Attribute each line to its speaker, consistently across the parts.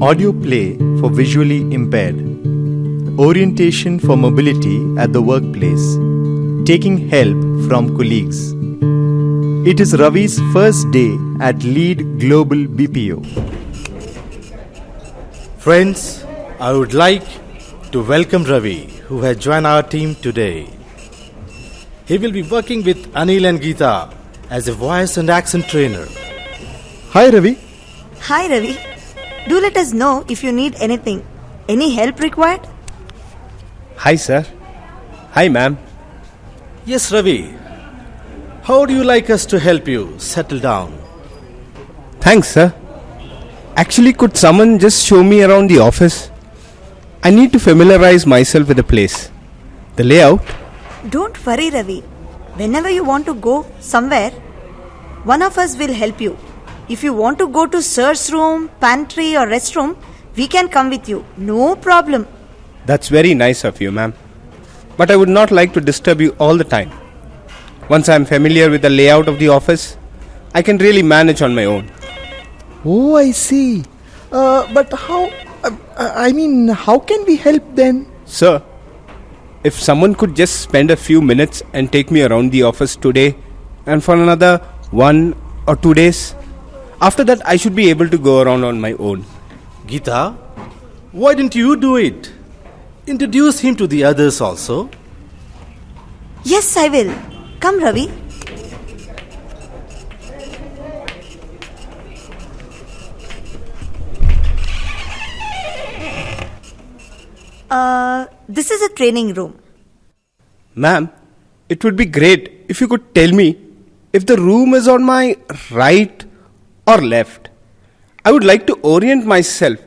Speaker 1: Audio play for visually impaired. Orientation for mobility at the workplace. Taking help from colleagues. It is Ravi's first day at Lead Global BPO.
Speaker 2: Friends, I would like to welcome Ravi, who has joined our team today. He will be working with Anil and Geeta as a voice and accent trainer.
Speaker 1: Hi Ravi.
Speaker 3: Hi Ravi. Do let us know if you need anything. Any help required?
Speaker 4: Hi sir. Hi ma'am.
Speaker 2: Yes, Ravi. How do you like us to help you settle down?
Speaker 4: Thanks sir. Actually, could someone just show me around the office? I need to familiarize myself with the place. The layout?
Speaker 3: Don't worry Ravi. Whenever you want to go somewhere, one of us will help you. If you want to go to sir's room, pantry or restroom, we can come with you. No problem.
Speaker 4: That's very nice of you, ma'am. But I would not like to disturb you all the time. Once I am familiar with the layout of the office, I can really manage on my own.
Speaker 5: Oh, I see. But how... how can we help then?
Speaker 4: Sir, if someone could just spend a few minutes and take me around the office today and for another 1 or 2 days, after that I should be able to go around on my own.
Speaker 2: Geeta, why didn't you do it? Introduce him to the others also.
Speaker 3: Yes, I will. Come Ravi. This is a training room.
Speaker 4: Ma'am, it would be great if you could tell me if the room is on my right or left. I would like to orient myself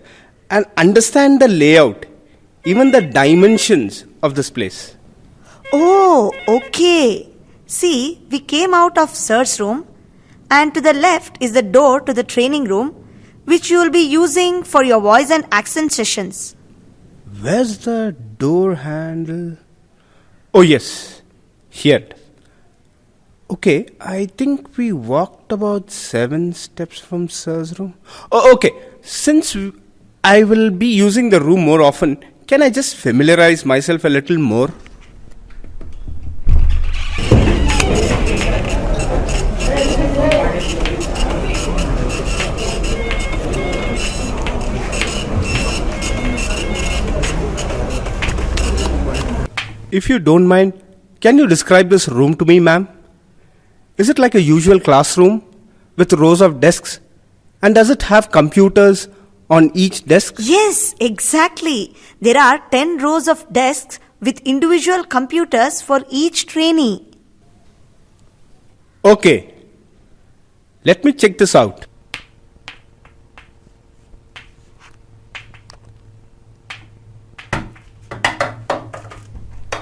Speaker 4: and understand the layout, even the dimensions of this place.
Speaker 3: Oh, okay. See, we came out of sir's room and to the left is the door to the training room which you will be using for your voice and accent sessions.
Speaker 4: Where's the door handle? Oh yes, here. Okay, I think we walked about 7 steps from sir's room. Oh, okay, since I will be using the room more often, can I just familiarize myself a little more? If you don't mind, can you describe this room to me, ma'am? Is it like a usual classroom with rows of desks? And does it have computers on each desk?
Speaker 3: Yes, exactly. There are 10 rows of desks with individual computers for each trainee.
Speaker 4: Okay. Let me check this out.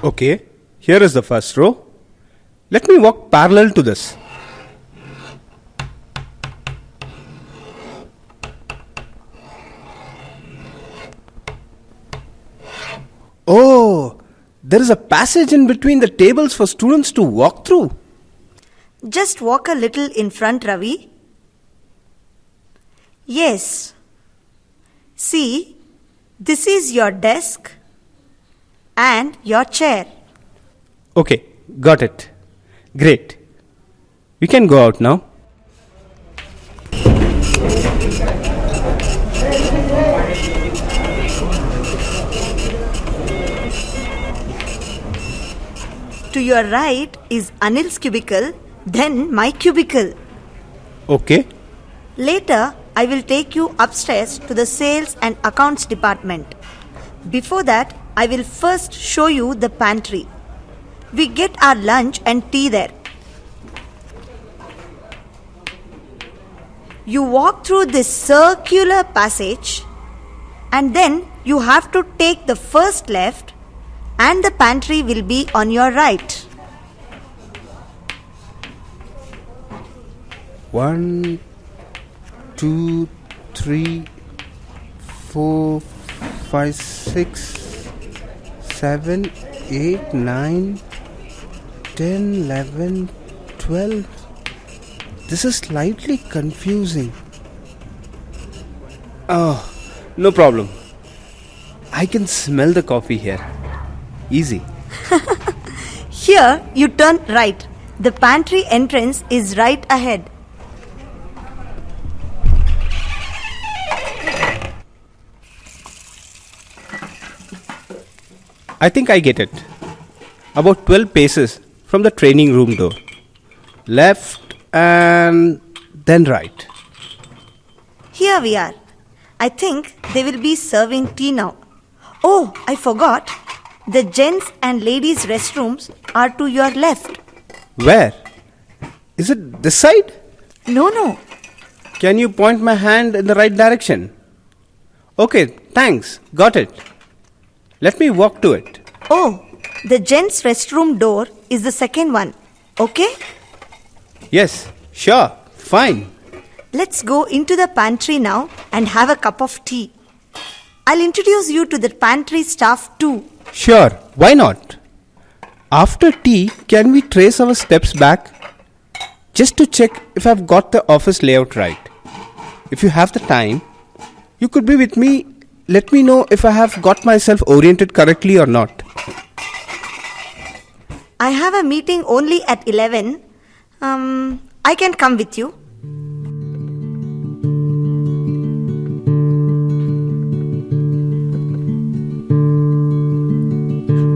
Speaker 4: Okay, here is the first row. Let me walk parallel to this. Oh, there is a passage in between the tables for students to walk through.
Speaker 3: Just walk a little in front, Ravi. Yes. See, this is your desk and your chair.
Speaker 4: Okay, got it. Great. We can go out now.
Speaker 3: To your right is Anil's cubicle, then my cubicle.
Speaker 4: Okay.
Speaker 3: Later, I will take you upstairs to the sales and accounts department. Before that, I will first show you the pantry. We get our lunch and tea there. You walk through this circular passage and then you have to take the first left and the pantry will be on your right.
Speaker 4: 1, 2, 3, 4, 5, 6, 7, 8, 9, 10, 11, 12. This is slightly confusing. Oh, No problem. I can smell the coffee here. Easy.
Speaker 3: Here, you turn right. The pantry entrance is right ahead.
Speaker 4: I think I get it. About 12 paces from the training room door. Left and then right.
Speaker 3: Here we are. I think they will be serving tea now. Oh, I forgot. The gents and ladies' restrooms are to your left.
Speaker 4: Where? Is it this side?
Speaker 3: No.
Speaker 4: Can you point my hand in the right direction? Okay, thanks. Got it. Let me walk to it.
Speaker 3: Oh, the gents' restroom door is the second one. Okay?
Speaker 4: Yes, sure, fine.
Speaker 3: Let's go into the pantry now and have a cup of tea. I'll introduce you to the pantry staff too.
Speaker 4: Sure, why not? After tea, can we trace our steps back? Just to check if I've got the office layout right. If you have the time, you could be with me. Let me know if I have got myself oriented correctly or not.
Speaker 3: I have a meeting only at 11. I can come with you.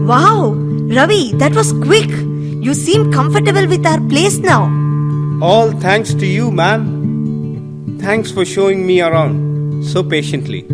Speaker 3: Wow, Ravi, that was quick. You seem comfortable with our place now.
Speaker 4: All thanks to you, ma'am. Thanks for showing me around so patiently.